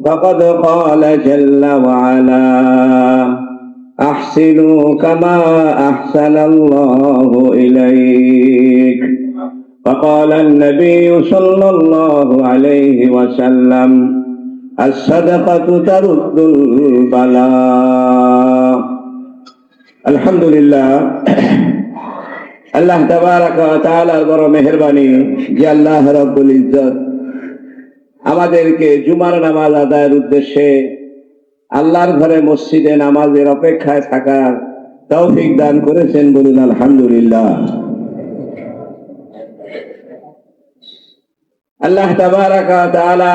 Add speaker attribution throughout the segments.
Speaker 1: فقد قال جل وعلا أحسنوا كما أحسن الله إليك وقال النبي صلى الله عليه وسلم الصدقة ترد البلاء الحمد لله আল্লাহ তাবারাক ওয়া তাআলার বড় মেহেরবানি যে আল্লাহ রাব্বুল ইজ্জত আমাদেরকে জুমার নামাজ আদায়ের উদ্দেশ্যে আল্লাহর ঘরে মসজিদে নামাজের অপেক্ষায় থাকার তৌফিক দান করেছেন। বলুন আলহামদুলিল্লাহ। আল্লাহ তাবারাক ওয়া তাআলা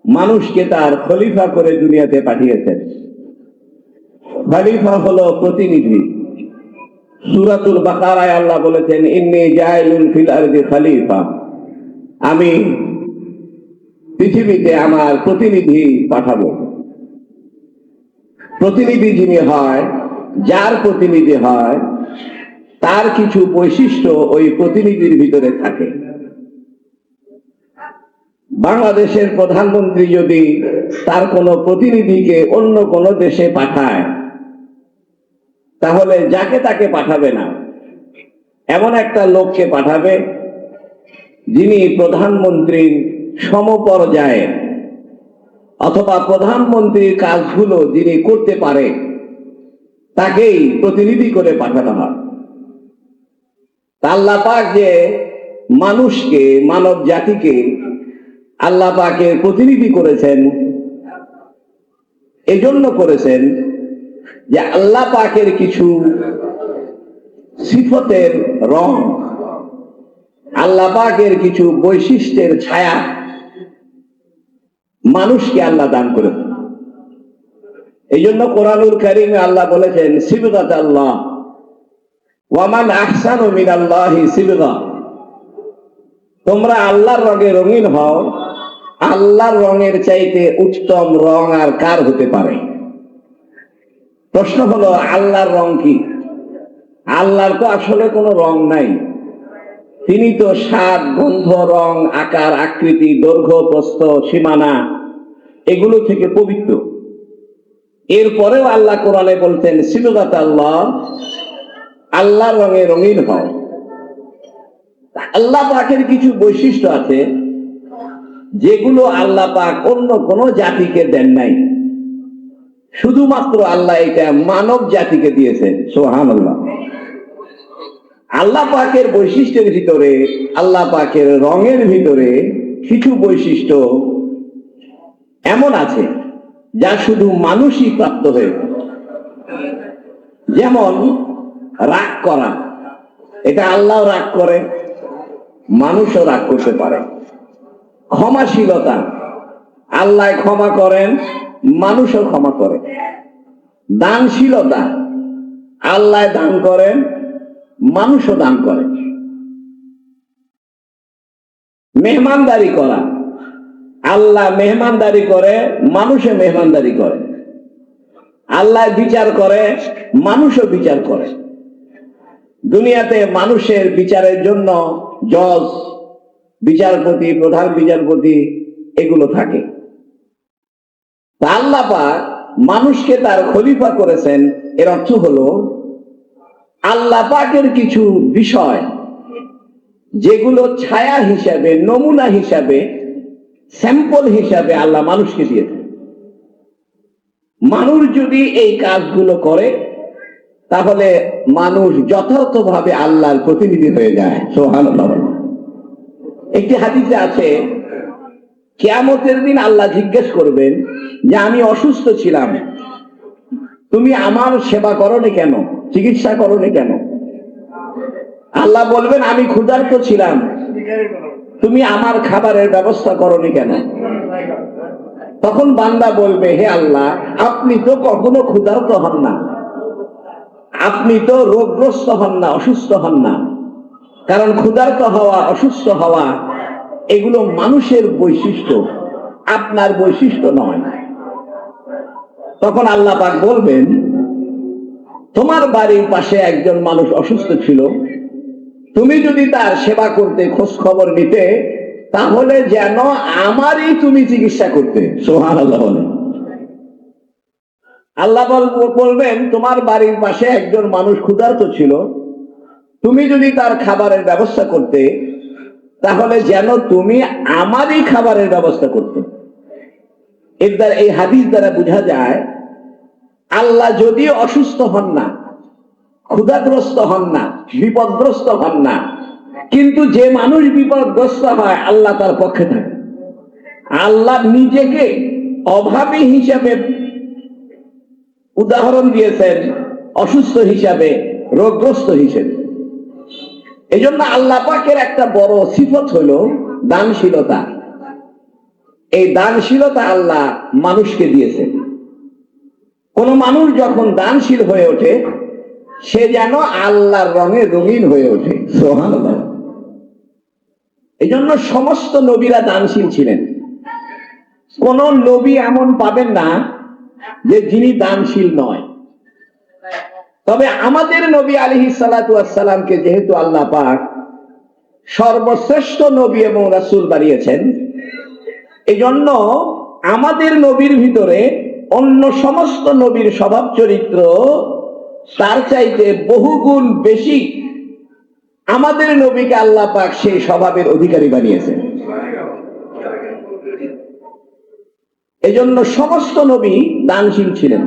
Speaker 1: মানুষকে তার খলিফা করে দুনিয়াতে পাঠিয়েছেন। খলিফা হলো প্রতিনিধি। সূরাতুল বাকারায় আল্লাহ বলেছেন ইন্নী জাইলুন ফিল আরদি খলিফা, আমি পৃথিবীতে আমার প্রতিনিধি পাঠাবো। প্রতিনিধি যিনি হয়, যার প্রতিনিধি হয়, তার কিছু বৈশিষ্ট্য ওই প্রতিনিধির ভিতরে থাকে। বাংলাদেশের প্রধানমন্ত্রী যদি তার কোনো প্রতিনিধিকে অন্য কোনো দেশে পাঠায়, তাহলে যাকে তাকে পাঠাবে না, এমন একটা লোককে পাঠাবে যিনি প্রধানমন্ত্রীর সমপর্যায়ে অথবা প্রধানমন্ত্রীর কাজগুলো যিনি করতে পারে, তাকেই প্রতিনিধি করে পাঠানো হয়। আল্লাহ পাক যে মানুষকে, মানব জাতিকে আল্লাহ পাকের প্রতিনিধি করেছেন, এজন্য করেছেন যে আল্লাহ পাকের কিছু সিফতের রং, আল্লাহ পাকের কিছু বৈশিষ্ট্যের ছায়া মানুষকে আল্লাহ দান করেছেন। এই জন্য কোরআনুল কারীমে আল্লাহ বলেছেন সিবগাতাল্লাহ ওয়া মান আহসানু মিনাল্লাহি সিবগা, তোমরা আল্লাহর রঙে রঙিন হও, আল্লাহর রঙের চাইতে উত্তম রং আর কার হতে পারে? প্রশ্ন হলো আল্লাহর রং কি? আল্লাহর তো আসলে কোনো রং নাই। তিনি তো স্বাদ, গন্ধ, রং, আকার, আকৃতি, দৈর্ঘ্য, প্রস্থ, সীমানা এগুলো থেকে পবিত্র। এরপরেও আল্লাহ কোরআনে বলতেন সিবগাতাল্লাহ, আল্লাহর রঙে রঙিন হও। আল্লাহ পাকের কিছু বৈশিষ্ট্য আছে যেগুলো আল্লাহ পাক অন্য কোনো জাতিকে দেন নাই, শুধুমাত্র আল্লাহ এটা মানব জাতিকে দিয়েছেন। সুবহানাল্লাহ। আল্লাহ পাকের বৈশিষ্ট্যের ভিতরে, আল্লাহ পাকের রঙের ভিতরে কিছু বৈশিষ্ট্য এমন আছে যা শুধু মানুষই প্রাপ্ত হয়েছে। যেমন রাগ করা, এটা আল্লাহ রাগ করে, মানুষও রাগ করতে পারে। ক্ষমাশীলতা, আল্লাহ ক্ষমা করেন, মানুষও ক্ষমা করে। দানশীলতা, আল্লাহ দান করেন, মানুষও দান করে। মেহমানদারি করা, আল্লাহ মেহমানদারি করে, মানুষও মেহমানদারি করে। আল্লাহ বিচার করে, মানুষও বিচার করে। দুনিয়াতে মানুষের বিচারের জন্য জজ, বিচারপতি, প্রধান বিচারপতি এগুলো থাকে। আল্লাহ পাক মানুষকে তার খলিফা করেছেন। এর অর্থ হলো আল্লাহ পাকের কিছু বিষয় যেগুলো ছায়া হিসাবে, নমুনা হিসাবে, স্যাম্পল হিসাবে আল্লাহ মানুষকে দিয়েছেন। মানুষ যদি এই কাজগুলো করে তাহলে মানুষ যথার্থভাবে আল্লাহর প্রতিনিধি হয়ে যায়। সুবহানাল্লাহ। একটি হাদিসে আছে কিয়ামতের দিন আল্লাহ জিজ্ঞেস করবেন যে আমি অসুস্থ ছিলাম, তুমি আমার সেবা করোনি কেন, চিকিৎসা করোনি কেন? আল্লাহ বলবেন আমি ক্ষুধার্ত ছিলাম, তুমি আমার খাবারের ব্যবস্থা করোনি কেন? তখন বান্দা বলবে হে আল্লাহ, আপনি তো কখনো ক্ষুধার্ত হন না, আপনি তো রোগগ্রস্ত হন না, অসুস্থ হন না। কারণ ক্ষুধার্ত হওয়া, অসুস্থ হওয়া এগুলো মানুষের বৈশিষ্ট্য, আপনার বৈশিষ্ট্য নয়। তখন আল্লাহ পাক বলবেন তোমার বাড়ির পাশে একজন মানুষ অসুস্থ ছিল, তুমি যদি তার সেবা করতে, খোঁজ খবর নিতে, তাহলে যেন আমারই তুমি চিকিৎসা করতে। সুবহানাল্লাহ বলেন। আল্লাহ বলবেন তোমার বাড়ির পাশে একজন মানুষ ক্ষুধার্ত ছিল, তুমি যদি তার খাবারের ব্যবস্থা করতে, তাহলে যেন তুমি আমারই খাবারের ব্যবস্থা করতে। এর দ্বারা, এই হাদিস দ্বারা বোঝা যায় আল্লাহ যদি অসুস্থ হন না, ক্ষুধাগ্রস্ত হন না, বিপদগ্রস্ত হন না, কিন্তু যে মানুষ বিপদগ্রস্ত হয় আল্লাহ তার পক্ষে থাকে। আল্লাহ নিজেকে অভাবী হিসাবে উদাহরণ দিয়েছেন, অসুস্থ হিসাবে, রোগগ্রস্ত হিসেবে। এই জন্য আল্লাহ পাকের একটা বড় সিফত হলো দানশীলতা। এই দানশীলতা আল্লাহ মানুষকে দিয়েছেন। কোন মানুষ যখন দানশীল হয়ে ওঠে, সে যেন আল্লাহর রঙে রঙিন হয়ে ওঠে। সুবহানাল্লাহ। এই জন্য সমস্ত নবীরা দানশীল ছিলেন। কোন নবী এমন পাবেন না যে যিনি দানশীল নয়। তবে আমাদের নবী আলাইহিস সালাতু ওয়াস সালামকে যেহেতু আল্লাহ পাক সর্বশ্রেষ্ঠ নবী এবং রাসূল বানিয়েছেন, এই জন্য আমাদের নবীর ভিতরে অন্য সমস্ত নবীর স্বভাব চরিত্র তার চাইতে বহুগুণ বেশি আমাদের নবীকে আল্লাহ পাক সেই স্বভাবের অধিকারী বানিয়েছেন। এজন্য সমস্ত নবী দানশীল ছিলেন,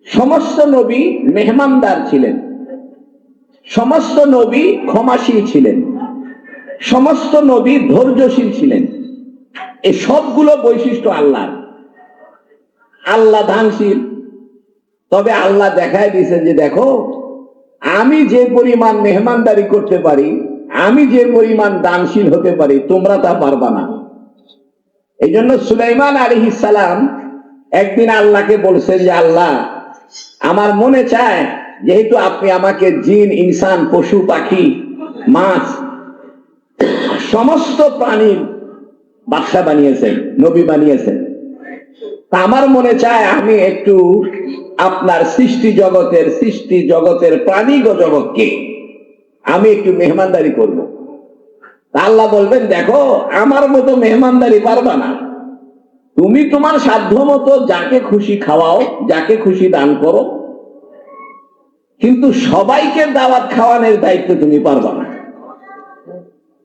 Speaker 1: সমস্ত নবী মেহমানদার ছিলেন, সমস্ত নবী ক্ষমাশীল ছিলেন, সমস্ত নবী ধৈর্যশীল ছিলেন। এই সবগুলো বৈশিষ্ট্য আল্লাহ। আল্লাহ দানশীল, তবে আল্লাহ দেখায় দিয়েছেন যে দেখো আমি যে পরিমাণ মেহমানদারি করতে পারি, আমি যে পরিমাণ দানশীল হতে পারি, তোমরা তা পারবা না। এই জন্য সুলাইমান আলাইহিস সালাম একদিন আল্লাহকে বলছেন যে আল্লাহ, আমার মনে চায় যেহেতু আপনি আমাকে জিন, ইনসান, পশু পাখি, মাছ, সমস্ত প্রাণীর বাদশা বানিয়েছেন, নবী বানিয়েছেন, তা আমার মনে চায় আমি একটু আপনার সৃষ্টি জগতের প্রাণী জগৎকে আমি একটু মেহমানদারি করব। আল্লাহ বলবেন দেখো আমার মতো মেহমানদারি পারবা না, তুমি তোমার সাধ্য মতো যাকে খুশি খাওয়াও, যাকে খুশি দান করো, কিন্তু সবাইকে দাওয়াত খাওয়ানোর দায়িত্ব তুমি পারবা না।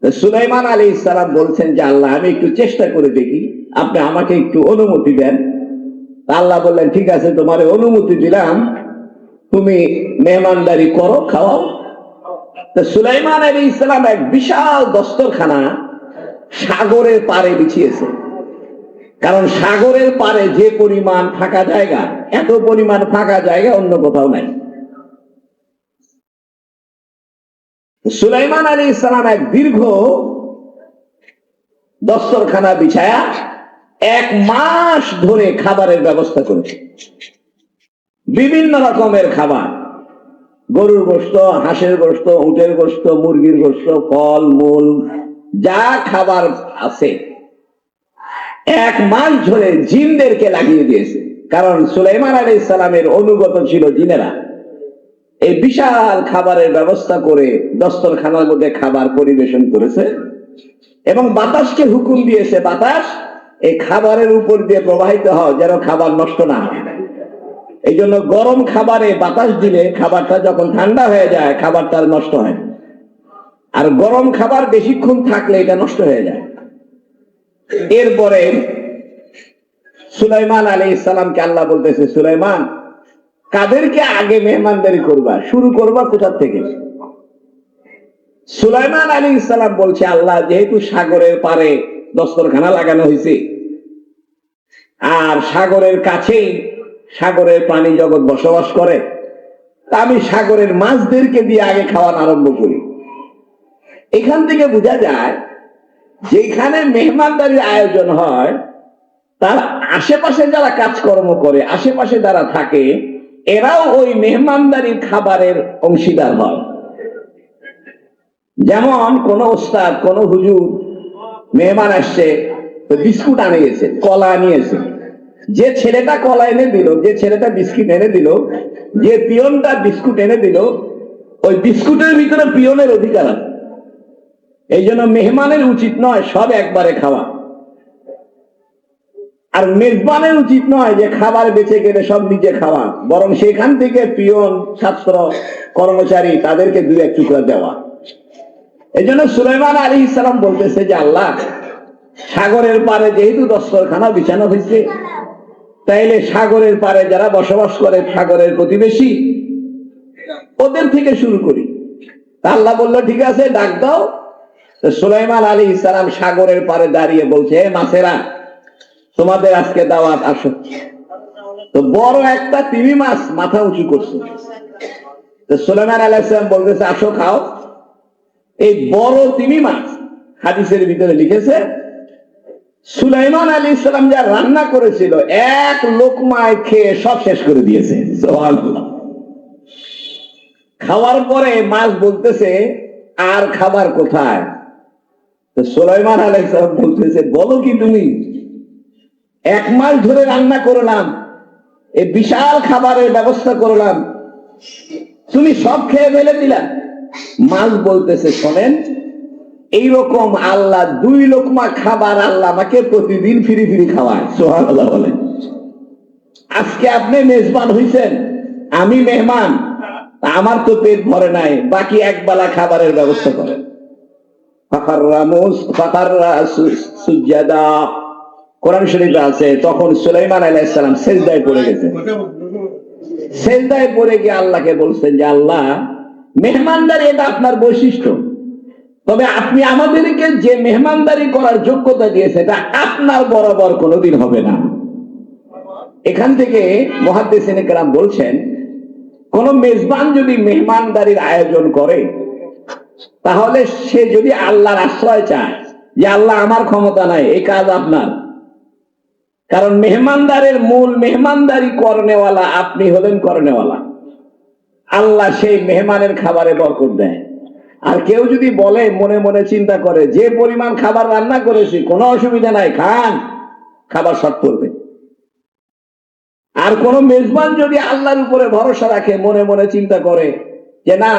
Speaker 1: সুলাইমান আলাইহিস সালাম বলছেন যে আল্লাহ আমি একটু চেষ্টা করে দেখি, আপনি আমাকে একটু অনুমতি দেন। আল্লাহ বললেন ঠিক আছে, তোমার অনুমতি দিলাম, তুমি মেহমানদারি করো, খাওয়াও। সুলাইমান আলাইহিস সালাম এক বিশাল দস্তরখানা সাগরের পাড়ে বিছিয়েছে, কারণ সাগরের পাড়ে যে পরিমাণ ফাঁকা জায়গা, এত পরিমাণ ফাঁকা জায়গা অন্য কোথাও নাই। সুলাইমান আলাইহিস সালাম এক দীর্ঘ দস্তরখানা বিছায়া 1 মাস ধরে খাবারের ব্যবস্থা করেছে। বিভিন্ন রকমের খাবার, গরুর গোশত, হাঁসের গোশত, উটের গোশত, মুরগির গোশত, ফল মূল, যা খাবার আছে 1 মাস ধরে জিনদেরকে লাগিয়ে দিয়েছে। কারণ সুলাইমান আলাইহিস সালামের অনুগত ছিল জিনেরা। এই বিশাল খাবারের ব্যবস্থা করে দস্তরখানার মধ্যে খাবার পরিবেশন করেছে এবং বাতাসকে হুকুম দিয়েছে, বাতাস এই খাবারের উপর দিয়ে প্রবাহিত হয় যেন খাবার নষ্ট না হয়। এই জন্য গরম খাবারে বাতাস দিলে খাবারটা যখন ঠান্ডা হয়ে যায় খাবারটা নষ্ট হয়, আর গরম খাবার বেশিক্ষণ থাকলে এটা নষ্ট হয়ে যায়। এরপরে সুলাইমান আলাইহিস সালামকে আল্লাহ বলতেছে, সুলাইমান কাদেরকে আগে মেহমানদারি করবা, শুরু করবা কোথা থেকে? সুলাইমান আলাইহিস সালাম বলছে আল্লাহ যেহেতু সাগরের পারে দস্তরখানা লাগানো হয়েছে আর সাগরের কাছেই সাগরের প্রাণী জগৎ বসবাস করে, তা আমি সাগরের মাছদেরকে দিয়ে আগে খাওয়ানো আরম্ভ করি। এখান থেকে বোঝা যায় যেখানে মেহমানদারির আয়োজন হয় তার আশেপাশে যারা কাজকর্ম করে, আশেপাশে যারা থাকে, এরাও ওই মেহমানদারির খাবারের অংশীদার হয়। যেমন কোন ওস্তাদ, কোন হুজুর মেহমান আসছে, বিস্কুট আনিয়েছে, কলা আনিয়েছে, যে ছেলেটা কলা এনে দিল, যে ছেলেটা বিস্কুট এনে দিল, যে পিয়নটা বিস্কুট এনে দিল, ওই বিস্কুটের ভিতরে পিয়নের অধিকার আছে। এই জন্য মেহমানের উচিত নয় সব একবারে খাওয়া, আর মেজবানের উচিত নয় যে খাবার বেঁচে গেলে সব নিজে খাওয়া, বরং সেখান থেকে পিয়ন, ছাত্র, কর্মচারী তাদেরকে দুই এক টুকরা দেওয়া। এই জন্য সুলাইমান আলাইহিস সালাম বলতেছে যে আল্লাহ, সাগরের পারে যেহেতু দস্তরখানা বিছানো হয়েছে, তাইলে সাগরের পারে যারা বসবাস করে, সাগরের প্রতিবেশী, ওদের থেকে শুরু করি। আল্লাহ বললো ঠিক আছে, ডাক দাও। তো সুলাইমান আলাইহিস সালাম সাগরের পারে দাঁড়িয়ে বলছে, হে মাছেরা, তোমাদের আজকে দাওয়াত, আসো। তো বড় একটা তিমি মাছ মাথা উঁচু করছে। তো সুলাইমান আলাইহিস সালাম বলতেছে, আসো খাও। এই বড় তিমি মাছ হাদিসের ভিতরে লিখেছে সুলাইমান আলাইহিস সালাম যা রান্না করেছিল এক লোকমায় খেয়ে সব শেষ করে দিয়েছে। সুবহানাল্লাহ। খাওয়ার পরে মাছ বলতেছে, আর খাবার কোথায়? তো সুলাইমান আলাইহিস সালাম বলতেছে, বলো কি তুমি, এক মাস ধরে রান্না করলাম, এই বিশাল খাবারের ব্যবস্থা করলাম, তুমি সব খেয়ে ফেলে দিলা? মাছ বলতেছে, শোনেন, এইরকম আল্লাহ দুই লোকমা খাবার আল্লাহ আমাকে প্রতিদিন ফিরি ফিরি খাওয়ায়। সুবহানাল্লাহ বলেন। আজকে আপনি মেজবান হইছেন, আমি মেহমান, আমার তো পেট ভরে নাই, বাকি একবেলা খাবারের ব্যবস্থা করেন। কোরআন শরীফে আছে, তখন সুলাইমান আলাইহিস সালাম সিজদায় পড়ে গেছেন। সিজদায় পড়ে গিয়ে আল্লাহকে বলছেন যে আল্লাহ, মেহমানদারি এটা আপনার বৈশিষ্ট্য, তবে আপনি আমাদেরকে যে মেহমানদারি করার যোগ্যতা দিয়েছে এটা আপনার বরাবর কোনোদিন হবে না। এখান থেকে মুহাদ্দিসিনে কেরাম বলছেন, কোন মেজবান যদি মেহমানদারির আয়োজন করে, তাহলে সে যদি আল্লাহর আশ্রয় চায় যে আল্লাহ আমার ক্ষমতা নাই, এই কাজ আপনার, কারণ মেহমানদারের মূল মেহমানদারি করনেওয়ালা আপনি হলেন করনেওয়ালা। আল্লাহ সেই মেহমানের খাবারে বরকত দেয়। আর কেউ যদি বলে, মনে মনে চিন্তা করে, যে পরিমাণ খাবার রান্না করেছি কোনো অসুবিধা নাই, খান, খাবার শর্ট পড়বে। আর কোন মেজবান যদি আল্লাহর উপরে ভরসা রাখে, মনে মনে চিন্তা করে যে না,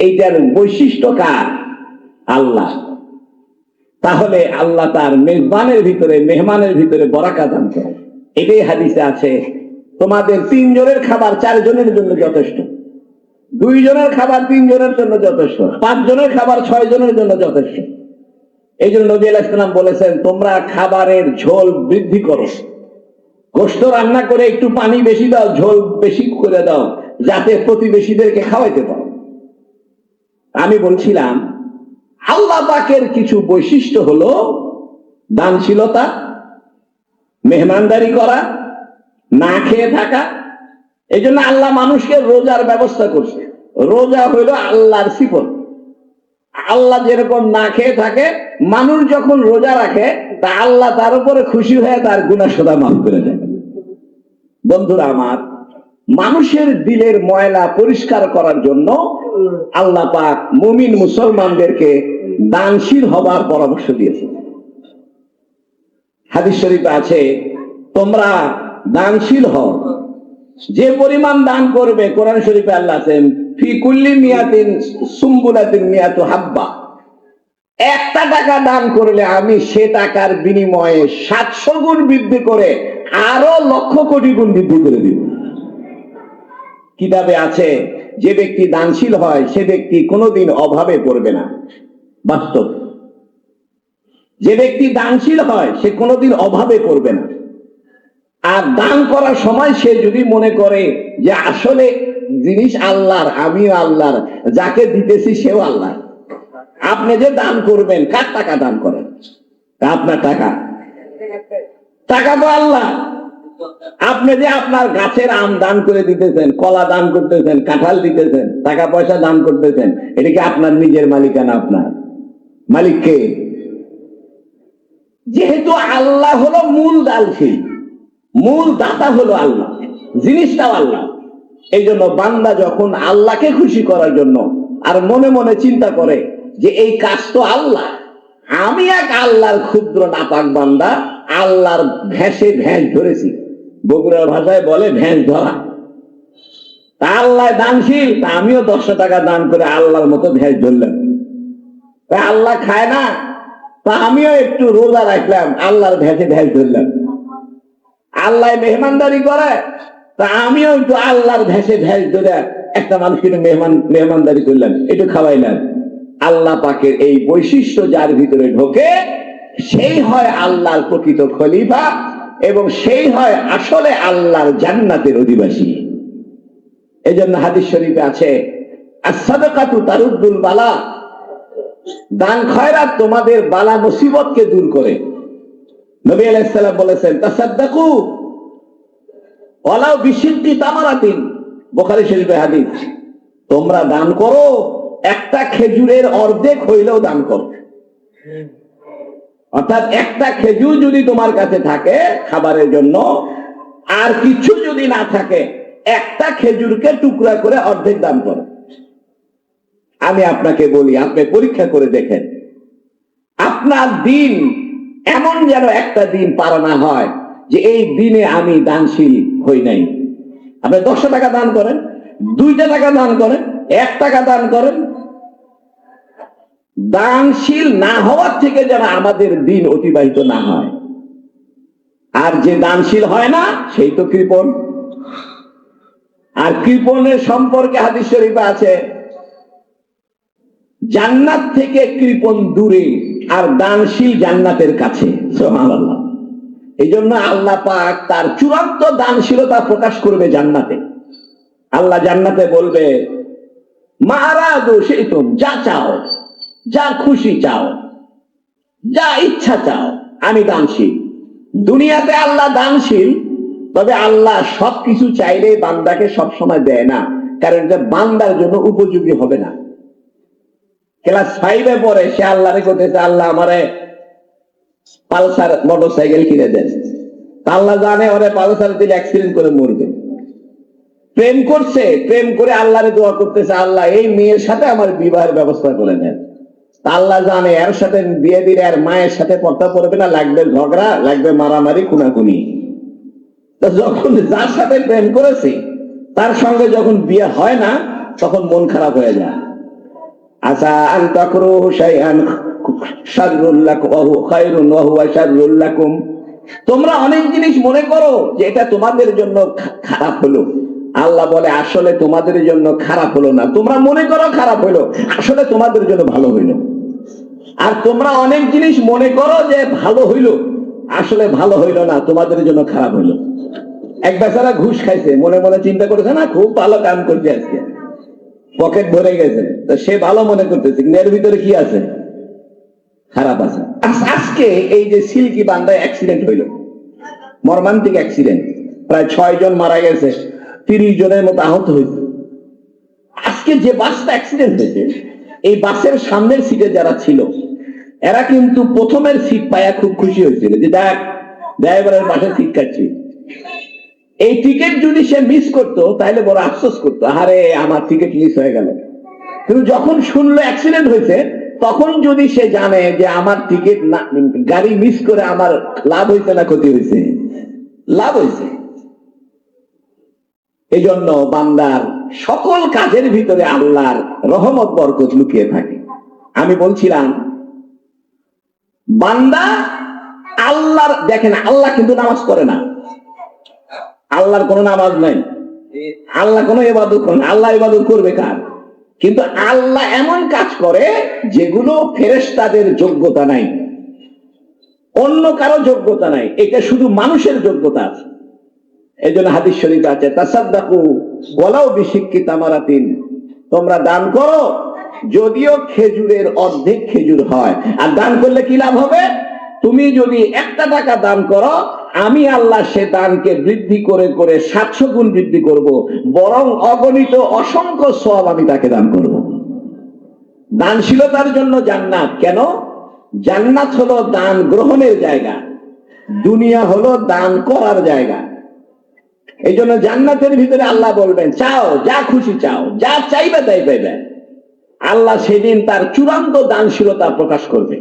Speaker 1: এইটার বৈশিষ্ট্য কার? আল্লাহ, তাহলে আল্লাহ তার মেজবানের ভিতরে, মেহমানের ভিতরে বরাকা দান করে। এটাই হাদিসে আছে, তোমাদের 3 জনের খাবার 4 জনের জন্য যথেষ্ট, 2 জনের খাবার 3 জনের জন্য যথেষ্ট, 5 জনের খাবার 6 জনের জন্য যথেষ্ট। এই জন্য নবী আলাইহিস সালাম বলেছেন, তোমরা খাবারের ঝোল বৃদ্ধি করো, গোশত রান্না করে একটু পানি বেশি দাও, ঝোল বেশি করে দাও, যাতে প্রতিবেশীদেরকে খাওয়াইতে পারো। আমি বলছিলাম, আল্লাহ পাকের কিছু বৈশিষ্ট্য হলো দানশীলতা, মেহমানদারি করা, না খেয়ে থাকা। এই জন্য আল্লাহ মানুষকে রোজার ব্যবস্থা করছে। রোজা হইল আল্লাহর সিফত। আল্লাহ যেরকম না খেয়ে থাকে, মানুষ যখন রোজা রাখে, তা আল্লাহ তার উপরে খুশি হয়ে তার গুনাহ সদা মাফ করে দেয়। বন্ধুরা আমার, মানুষের দিলের ময়লা পরিষ্কার করার জন্য আল্লাহ পাক মুমিন মুসলমানদেরকে দানশীল হবার পরামর্শ দিয়েছে। হাদিস শরীফে আছে, তোমরা দানশীল হও, যে পরিমাণ দান করবে, কোরআন শরীফে আল্লাহ আছেন, ফি কুল্লি মিয়াতিন সুম্বুলাতিন মিয়াতু হাব্বা, 1টা টাকা দান করলে আমি সে টাকার বিনিময়ে 700 গুণ বৃদ্ধি করে আরো লক্ষ কোটি গুণ বৃদ্ধি করে দিব। কিতাবে আছে, যে ব্যক্তি দানশীল হয় সে ব্যক্তি কোনোদিন অভাবে পড়বে না। বাস্তব, যে ব্যক্তি দানশীল হয় সে কোনোদিন অভাবে পড়বে না। আর দান করার সময় সে যদি মনে করে যে আসলে জিনিস আল্লাহর, আমিও আল্লাহর, যাকে দিতেছি সেও আল্লাহ। আপনি যে দান করবেন, কার টাকা দান করেন? আপনার টাকা, টাকা তো আল্লাহ। আপনি যে আপনার গাছের আম দান করে দিতেছেন, কলা দান করতেছেন, কাঁঠাল দিতেছেন, টাকা পয়সা দান করতেছেন, এটা কি আপনার নিজের মালিকানা? আপনার মালিক কে? যেহেতু আল্লাহ হলো মূল দানশীল, মূল দাতা হলো আল্লাহ, জিনিসটাও আল্লাহ। এই জন্য বান্দা যখন আল্লাহকে খুশি করার জন্য আর মনে মনে চিন্তা করে যে এই কাজ তো আল্লাহ, আমি এক আল্লাহর ক্ষুদ্র নাপাক বান্দা, আল্লাহর ভেসে ভেঁস ধরেছি, বগুড়ার ভাষায় বলে ভেঁস ধরা। তা আল্লাহ দানশীল, তা আমিও 10 টাকা দান করে আল্লাহর মতো ভেঁস ধরলাম। আল্লাহ খায় না, তা আমিও একটু রোজা রাখলাম, আল্লাহর ভেসে ভেস ধরলাম। আল্লাহ মেহমানদারি করে, তা আমিও একটু আল্লাহর ভেসে ভেস ধরে একটা মানুষকে মেহমানদারি করলাম, একটু খাওয়াইলাম। আল্লাহ পাকের এই বৈশিষ্ট্য যার ভিতরে ঢোকে, সেই হয় আল্লাহর প্রকৃত খলিফা, এবং সেই হয় আসলে আল্লাহর জান্নাতের অধিবাসী। এই জন্য হাদিস শরীফে আছে, as-সাদাকাতু তারুদ্দুল বালা, দান খয়রাত তোমাদের বালা মুসিবতকে দূর করে। নবী আলাইহিস সালাম বলেছেন, তাসাদ্দাকু ওয়ালাউ বিশিক্কি তামারাতিন, বুখারী শরীফে হাদিস, তোমরা দান করো, একটা খেজুরের অর্ধেক হইলেও দান করো। অর্থাৎ একটা খেজুর যদি তোমার কাছে থাকে খাবারের জন্য, আর কিছু যদি না থাকে, একটা খেজুরকে টুকরা করে অর্ধেক দান করো। আমি আপনাকে বলি, আপনি পরীক্ষা করে দেখেন, আপনার দিন এমন যেন একটা দিন পার না হয় যে এই দিনে আমি দানশীল হই নাই। আপনি 10 টাকা দান করেন, 2 টাকা দান করেন, 1 টাকা দান করেন, দানশীল না হওয়ার থেকে যেন আমাদের দিন অতিবাহিত না হয়। আর যে দানশীল হয় না সেই তো কৃপণ। আর কৃপণের সম্পর্কে হাদিস শরীফে আছে, জান্নাত থেকে কৃপণ দূরে, আর দানশীল জান্নাতের কাছে। সুবহানাল্লাহ। এই জন্য আল্লাহ পাক তার চূড়ান্ত দানশীলতা প্রকাশ করবে জান্নাতে। আল্লাহ জান্নাতে বলবে, মারাদু শাইতুম, যা চাও, যা খুশি চাও, যা ইচ্ছা চাও, আমি দানশীল। দুনিয়াতে আল্লাহ দানশীল, তবে আল্লাহ সবকিছু চাইলে বান্দাকে সবসময় দেয় না, কারণ এটা বান্দার জন্য উপযোগী হবে না। ক্লাস 5-এ পড়ে সে আল্লাহরে করতেছে, আল্লাহ আমারে পালসার মোটরসাইকেল কিনে দেন। আল্লাহ জানে ওরে পালসার দিলে অ্যাক্সিডেন্ট করে মরবে। প্রেম করছে, প্রেম করে আল্লাহরে দোয়া করতেছে, আল্লাহ এই মেয়ের সাথে আমার বিবাহের ব্যবস্থা করে দেন। আল্লাহ জানে এর সাথে বিয়ে দিলে আর মায়ের সাথে পর্দা পড়বে না, লাগবে ঝগড়া, লাগবে মারামারি, খুনাখুনি। তো যখন যার সাথে প্রেম করেছে তার সঙ্গে যখন বিয়ে হয় না, তখন মন খারাপ হয়ে যায়। আসা আন তাকরুহু শাইআন শাররুল লাকুম ওয়া হুয়া খায়রুন ওয়া হুয়া শাররুল লাকুম, তোমরা অনেক জিনিস মনে করো যে এটা তোমাদের জন্য খারাপ হলো। আল্লাহ বলে, আসলে তোমাদের জন্য খারাপ হলো না, তোমরা মনে করো খারাপ হলো, আসলে তোমাদের জন্য ভালো হইলো। আর তোমরা অনেক জিনিস মনে করো যে ভালো হইলো, আসলে ভালো হইলো না, তোমাদের জন্য খারাপ হইলো। এক বেচারা ঘুষ খাইছে, মনে মনে চিন্তা করেছে, না খুব ভালো কাম করছে, আজকে পকেট ভরে গেছে, তো সে ভালো মনে করতেছে, এর ভিতরে কি আছে? খারাপ আছে। আজকে এই যে সিল্কি বান্দায় অ্যাক্সিডেন্ট হইল, মর্মান্তিক অ্যাক্সিডেন্ট, প্রায় 6 জন মারা গেছে, 30 জনের মতো আহত হয়েছে। আজকে যে বাসটা অ্যাক্সিডেন্ট হয়েছে, এই বাসের সামনের সিটে যারা ছিল, এরা কিন্তু প্রথমের সিট পায়া খুব খুশি হয়েছিল, যে দেখ ড্রাইভারের পাশে সিট কাটছি। এই টিকিট যদি সে মিস করতো তাহলে বড় আফসোস করতো, আরে আমার টিকিট মিস হয়ে গেল। কিন্তু যখন শুনলো অ্যাক্সিডেন্ট হয়েছে, তখন যদি সে জানে যে আমার টিকিট না, গাড়ি মিস করে আমার লাভ হয়েছে না ক্ষতি হয়েছে? লাভ হয়েছে। এই জন্য বান্দার সকল কাজের ভিতরে আল্লাহর রহমত বরকত লুকিয়ে থাকে। আমি বলছিলাম, বান্দা আল্লাহর, দেখেন আল্লাহ কিন্তু নামাজ পড়ে না, আল্লাহর কোনো নামাজ নাই, আল্লাহ কোনো ইবাদত করেন, আল্লাহ ইবাদত করবে কার? কিন্তু আল্লাহ এমন কাজ করে যেগুলো ফেরেশতাদের যোগ্যতা নাই, অন্য কারো যোগ্যতা নাই, এটা শুধু মানুষের যোগ্যতা আছে। এই জন্য হাদিস শরীফে আছে, তাসাদ্দাকু ওয়ালাউ বিশিক্কি তামারাতিন, তোমরা দান করো যদিও খেজুরের অর্ধেক খেজুর হয়। আর দান করলে কি লাভ হবে? তুমি যদি 1 টাকা দান করো, আমি আল্লাহ সে দানকে বৃদ্ধি করে করে 700 গুণ বৃদ্ধি করব, বরং অগণিত অসংখ্য সওয়াব আমি তাকে দান করব। দানশীলতার জন্য জান্নাত। কেন? জান্নাত হলো দান গ্রহণের জায়গা, দুনিয়া হলো দান করার জায়গা। এই জন্য জান্নাতের ভিতরে আল্লাহ বলবেন, চাও, যা খুশি চাও, যা চাইবে তাই পাইবে। আল্লাহ সেদিন তার চূড়ান্ত দানশীলতা প্রকাশ করবে।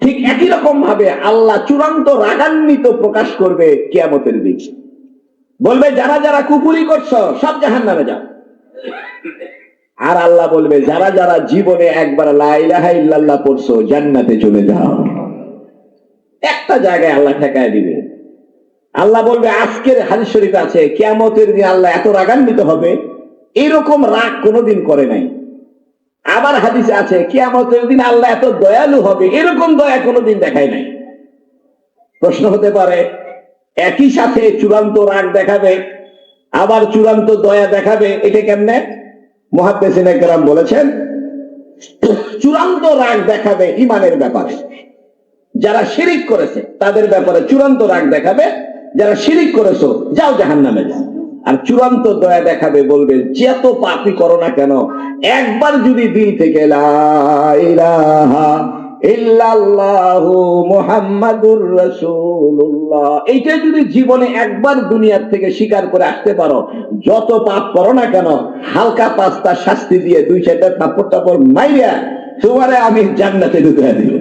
Speaker 1: ঠিক একই রকম ভাবে আল্লাহ চূড়ান্ত রাগান্বিত প্রকাশ করবে কিয়ামতের দিন। বলবে, যারা যারা কুফরি করছো সব জাহান্নামে যাও। আর আল্লাহ বলবে যারা যারা জীবনে একবার লা ইলাহা ইল্লাল্লাহ পড়ছো জান্নাতে চলে যাও। একটা জায়গায় আল্লাহ ঠেকায় দিবে। আল্লাহ বলবে, আজকের হাদিস শরীফে আছে কিয়ামতের দিন আল্লাহ এত রাগান্বিত হবে, এরকম রাগ কোনোদিন করে নাই। আবার হাদিসে আছে কিয়ামতের দিন আল্লাহ এত দয়ালু হবে, এরকম দয়া কোনোদিন দেখায় নাই। প্রশ্ন হতে পারে, একই সাথে চূড়ান্ত রাগ দেখাবে আবার চূড়ান্ত দয়া দেখাবে, এটা কেমনে? মুহাদ্দিসিনে কেরাম বলেছেন, চূড়ান্ত রাগ দেখাবে ইমানের ব্যাপারে, যারা শিরিক করেছে তাদের ব্যাপারে চূড়ান্ত রাগ দেখাবে, যারা শিরিক করেছো যাও জাহান্নামে যাও। আর চূড়ান্ত দয়া দেখাবে, বলবে যত পাপই করো না কেন, একবার যদি দিল থেকে লা ইলাহা ইল্লাল্লাহু মুহাম্মাদুর রাসূলুল্লাহ এইটা যদি জীবনে একবার দুনিয়ার থেকে স্বীকার করে আসতে পারো, যত পাপ করো না কেন, হালকা পাঁচটা শাস্তি দিয়ে 2-4টা থাপ্পড় টাপড় মাইরা তোমারে আমি জান্নাতে ঢুকিয়ে দিব।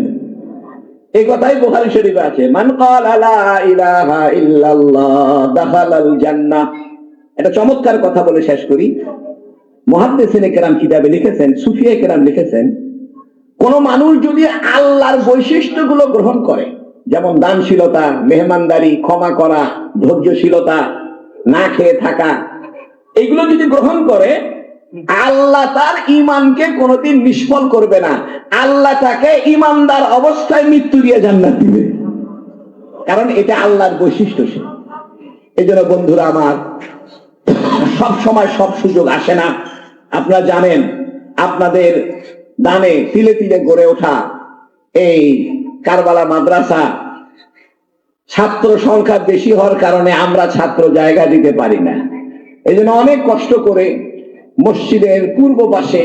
Speaker 1: এই কথাই বুখারী শরীফে আছে, মান ক্বালা লা ইলাহা ইল্লাল্লাহ দাখালাল জান্নাহ। এটা চমৎকার কথা বলে শেষ করি। মুহাদ্দিসিনে কেরাম কিতাবে লিখেছেন, সুফিয়ে কেরাম লিখেছেন, কোন মানুষ যদি আল্লাহর বৈশিষ্ট্যগুলো গ্রহণ করে, যেমন দানশীলতা, মেহমানদারি, ক্ষমা করা, ধৈর্যশীলতা, না খেয়ে থাকা, এগুলো যদি গ্রহণ করে, আল্লাহ তার ঈমানকে কোনোদিন নিষ্ফল করবে না। আল্লাহ তাকে ঈমানদার অবস্থায় মৃত্যু দিয়ে জান্নাত দিবে, কারণ এটা আল্লাহর বৈশিষ্ট্য। এই জন্য বন্ধুরা আমার, সব সময় সব সুযোগ আসে না। আপনারা জানেন, আপনাদের দানে তিলে তিলে গড়ে ওঠা এই কারবালা মাদ্রাসা, ছাত্র সংখ্যা বেশি হওয়ার কারণে আমরা ছাত্র জায়গা দিতে পারি না। এই জন্য অনেক কষ্ট করে মসজিদের পূর্ব পাশে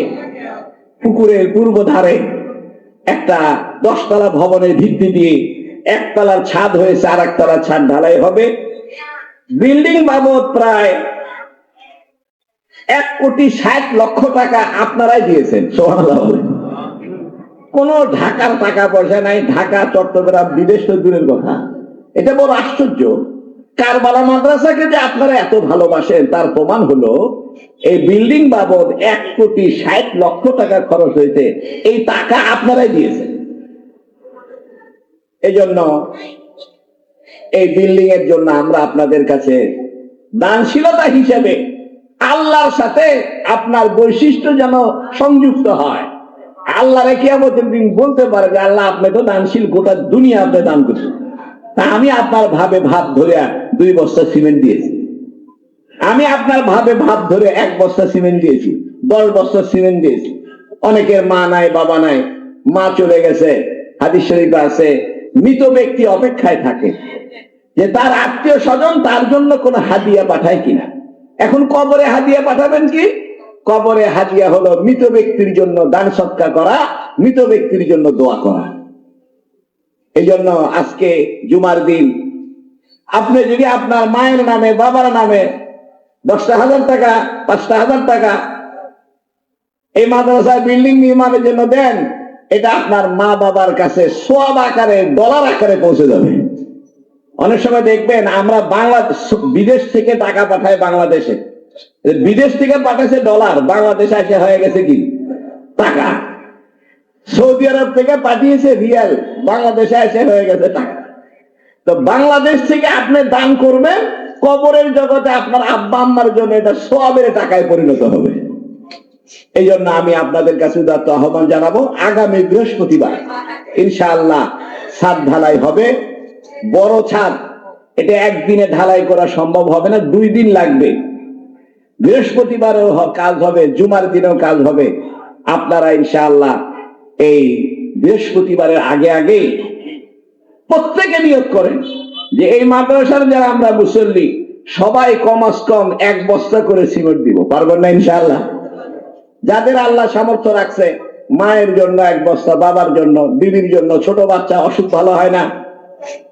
Speaker 1: পুকুরের পূর্ব ধারে একটা 10 তলা ভবনের ভিত্তি দিয়ে একতলার ছাদ হয়েছে, আর একতলার ছাদ ঢালাই হবে। বিল্ডিং বাবদ প্রায় 1,60,00,000 টাকা আপনারাই দিয়েছেন, সুবহানাল্লাহ। কোন ঢাকার টাকা পয়সা নাই, ঢাকা চট্টগ্রাম বিদেশ তো দূরের কথা। এটা বড় আশ্চর্য। কারবালা মাদ্রাসাকে যে আপনারা এত ভালোবাসেন তার প্রমাণ হলো এই বিল্ডিং বাবদ 1,60,00,000 টাকা খরচ হয়েছে, এই টাকা আপনারাই দিয়েছেন। এই জন্য এই বিল্ডিং এর জন্য আমরা আপনাদের কাছে দানশীলতা হিসেবে আল্লাহর সাথে আপনার বৈশিষ্ট্য যেন সংযুক্ত হয়। আল্লাহরে কিয়ামতের দিন বলতে পারে যে আল্লাহ আপনি তো দানশীল, গোটা দুনিয়া আপনি দান করছেন, তা আমি আপনার ভাবে ভাত ধরে 2 বস্তা সিমেন্ট দিয়েছি, আমি আপনার ভাবে ভাত ধরে 1 বস্তা সিমেন্ট দিয়েছি, 10 বস্তা সিমেন্ট দিয়েছি। অনেকের মা নাই, বাবা নাই, মা চলে গেছে। হাদিস শরীফে আছে মৃত ব্যক্তি অপেক্ষায় থাকে যে তার আত্মীয় স্বজন তার জন্য কোন হাদিয়া পাঠায় কিনা। এখন কবরে হাদিয়া পাঠাবেন কি? কবরে হাদিয়া হলো মৃত ব্যক্তির জন্য দান সৎকার করা, মৃত ব্যক্তির জন্য দোয়া করা। এই জন্য আজকে জুমার দিন আপনি যদি আপনার মায়ের নামে, বাবার নামে 10,000 টাকা, 5,000 টাকা এই মাদ্রাসায় বিল্ডিং নির্মাণের জন্য দেন, এটা আপনার মা বাবার কাছে সওয়াব আকারে, ডলার আকারে পৌঁছে যাবে। অনেক সময় দেখবেন আমরা বাংলাদেশ, বিদেশ থেকে টাকা পাঠায় বাংলাদেশে, বিদেশ থেকে পাঠাচ্ছে ডলার, বাংলাদেশে এসে হয়ে গেছে কি টাকা। সৌদি আরব থেকে পাঠিয়েছে রিয়াল, বাংলাদেশে এসে হয়ে গেছে টাকা। তো বাংলাদেশ থেকে আপনি দান করবেন, কবরের জগতে আপনার আব্বা আম্মার জন্য এটা সওয়াবের টাকায় পরিণত হবে। এই জন্য আমি আপনাদের কাছে উদাত্ত আহ্বান জানাবো, আগামী বৃহস্পতিবার ইনশাআল্লাহ ছাদ ঢালাই হবে। বড় ছাদ, এটা একদিনে ঢালাই করা সম্ভব হবে না, 2 দিন লাগবে। বৃহস্পতিবারেও কাজ হবে, জুমার দিনেও কাজ হবে। আপনারা ইনশাআল্লাহ এই বৃহস্পতিবারের আগে আগে প্রত্যেকে নিয়োগ করেন যে এই মাদ্রাসার যারা আমরা মুসল্লি সবাই কমাস কম 1 বস্তা করে সিমেন্ট দিব। পারবেন না ইনশাআল্লাহ? যাদের আল্লাহ সামর্থ্য রাখছে, মায়ের জন্য 1 বস্তা, বাবার জন্য, বিবির জন্য, ছোট বাচ্চা অসুখ ভালো হয় না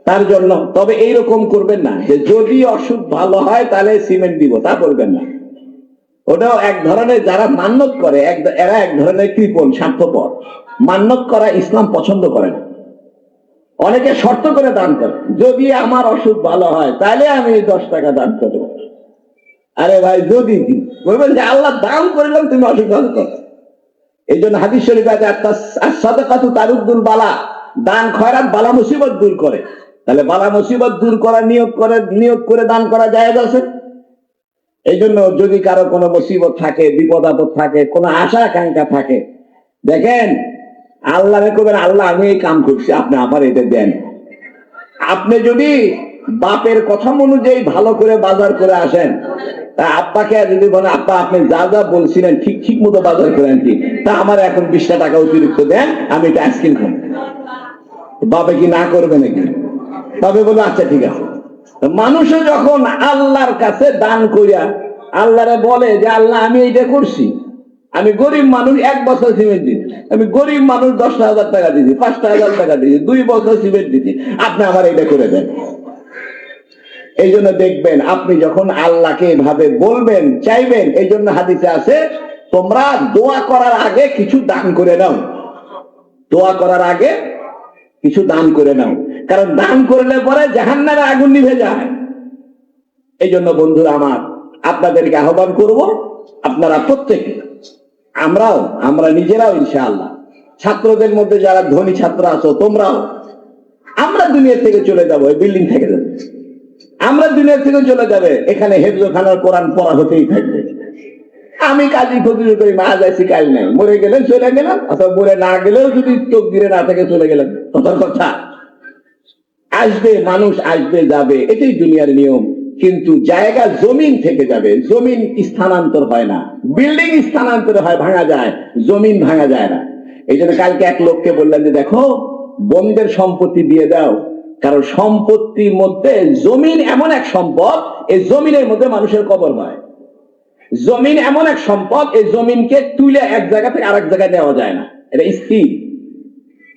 Speaker 1: তার জন্য। তবে এইরকম করবেন না যে যদি অসুখ ভালো হয় তাহলে সিমেন্ট দিব, তা বলবেন না। ওটাও এক ধরনের, যারা মান্যত করে এরা এক ধরনের কৃপণ, স্বার্থপর। মান্যত করা ইসলাম পছন্দ করে না। অনেকে শর্ত করে দান করে, যদি আমার অসুখ ভালো হয় তাহলে আমি 10 টাকা দান করব। আরে ভাই যদি বলবেন যে আল্লাহ দান করলাম তুমি অসুবিধা করো। এই জন্য হাদিস শরীফ আছে সাদাকাতু তারুদ্দুল বালা, দান খয়রাত বালা মুসিবত দূর করে। তাহলে বালা মুসিবত দূর করার নিয়োগ করে দান করা জায়েজ আছে। এই জন্য যদি কারো কোনো মুসিবত থাকে, বিপদ আপদ থাকে, কোনো আশা আকাঙ্ক্ষা থাকে, দেখেন আল্লাহরে কবেন আল্লাহ আমি এই কাম করছি, আপনি আমার এটা দেন। আপনি যদি বাপের কথা অনুযায়ী ভালো করে বাজার করে আসেন, তা আব্বাকে যদি বলেন আব্বা আপনি যা যা বলছিলেন ঠিক ঠিক মতো বাজার করে আনছি, তা আমার এখন 20টা টাকা অতিরিক্ত দেন, আমি এটা আইসক্রিম খাবো। বাবা কি না করবে নাকি? তবে বলবো আচ্ছা ঠিক আছে। মানুষও যখন আল্লাহর কাছে দান করিয়া আল্লাহরে বলে যে আল্লাহ আমি এইটা করছি, আমি গরিব মানুষ 1 বছর সিমেন্ট দিচ্ছি, আমি গরিব মানুষ 10,000 টাকা দিচ্ছি, 5,000 টাকা দিচ্ছি, 2 বছর সিমেন্ট দিচ্ছি, আপনি আমার এটা করে দেন। এই জন্য দেখবেন আপনি যখন আল্লাহকে এভাবে বলবেন চাইবেন, এই জন্য হাদিসে আছে তোমরা দোয়া করার আগে কিছু দান করে নাও। দোয়া করার আগে কিছু দান করে নাও, কারণ দান করলে পরে জাহান্নামে আগুন নিভে যায়। এই জন্য বন্ধুরা আমার, আপনাদেরকে আহ্বান করব, আপনারা প্রত্যেকে, আমরা নিজেরাও ইনশাআল্লাহ, ছাত্রদের মধ্যে যারা ধনী ছাত্র আছো তোমরাও, আমরা দুনিয়া থেকে চলে যাব, এই বিল্ডিং থেকে যাবে, আমরা দুনিয়া থেকে চলে যাবে, এখানে হেফজখানার কোরআন পড়া হতেই থাকবে। আমি কাজী ফজলুল করিম আজ আছি কাল নাই, মরে গেলেন চলে গেলাম, অথবা মরে না গেলেও যদি চোখ দিয়ে না থেকে চলে গেলেন, কথার কথা। আসবে মানুষ, আসবে যাবে, এটাই দুনিয়ার নিয়ম। কিন্তু জায়গা জমিন থেকে যাবে, জমিন স্থানান্তর হয় না। বিল্ডিং স্থানান্তর হয়, ভাঙা যায়, জমিন ভাঙা যায় না। এই জন্য কালকে এক লোককে বললেন যে দেখো বন্ধের সম্পত্তি দিয়ে দাও, কারণ সম্পত্তির মধ্যে জমিন এমন এক সম্পদ, এই জমিনের মধ্যে মানুষের কবর হয়। জমিন এমন এক সম্পদ, এই জমিনকে তুলে এক জায়গা থেকে আরেক জায়গায় নেওয়া যায় না, এটা স্থির।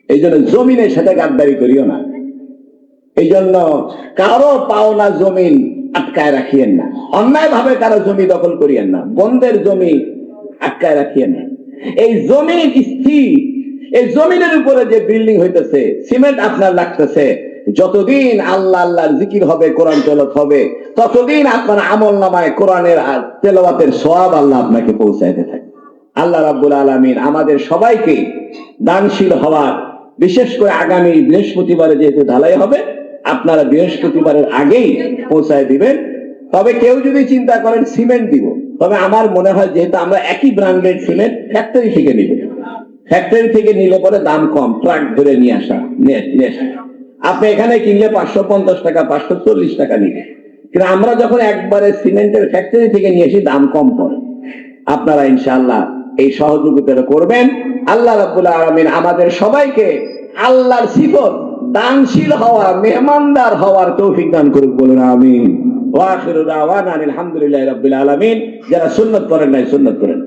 Speaker 1: এই জন্য জমিনের সাথে গাদ্দারি করিও না। এই জন্য কারো পাওনা জমিন আটকায় রাখিয়েন না, অন্যায় ভাবে কারো জমি দখল করিয়েন না, বন্ধের জমি আটকায় রাখিয়েন না। এই জমিন স্থির, এই জমিনের উপরে যে বিল্ডিং হইতেছে, সিমেন্ট আপনার লাগতেছে, যতদিন আল্লাহ আল্লাহর জিকির হবে, কোরআন তেলাওয়াত হবে, ততদিন আপনার আমল নামায় কোরআনের আর তেলাওয়াতের সওয়াব আল্লাহ আপনাকে পৌঁছাইতে থাকে। আল্লাহ রাব্বুল আলামিন আমাদের সবাইকে দানশীল হওয়ার, বিশেষ করে আগামী বৃহস্পতিবারে যেহেতু ঢালাই হবে, আপনারা বৃহস্পতিবারের আগেই পৌঁছায় দিবেন। তবে কেউ যদি চিন্তা করেন সিমেন্ট দিব, তবে আমার মনে হয় যেহেতু আমরা একই ব্র্যান্ডের সিমেন্ট ফ্যাক্টরি থেকে নিব, ফ্যাক্টরি থেকে নিলে পরে দাম কম, ট্রাক ধরে নিয়ে আসা। আপনি এখানে কিনলে 550 টাকা, 540 টাকা নিবে, কিন্তু আমরা যখন একবারে সিমেন্টের ফ্যাক্টরি থেকে নিয়ে আসি দাম কম পড়ে। আপনারা ইনশাআল্লাহ এই সহযোগিতা করবেন। আল্লাহ রাব্বুল আলামিন আমাদের সবাইকে আল্লাহর সিফত দানশীল হওয়া, মেহমানদার হওয়ার তৌফিক দান করুক, বলুন আমিন। ওয়া আখিরু দাওয়ানা আলহামদুলিল্লাহি রাব্বিল আলামিন। যারা সুন্নাত করেন নাই সুন্নাত করেন।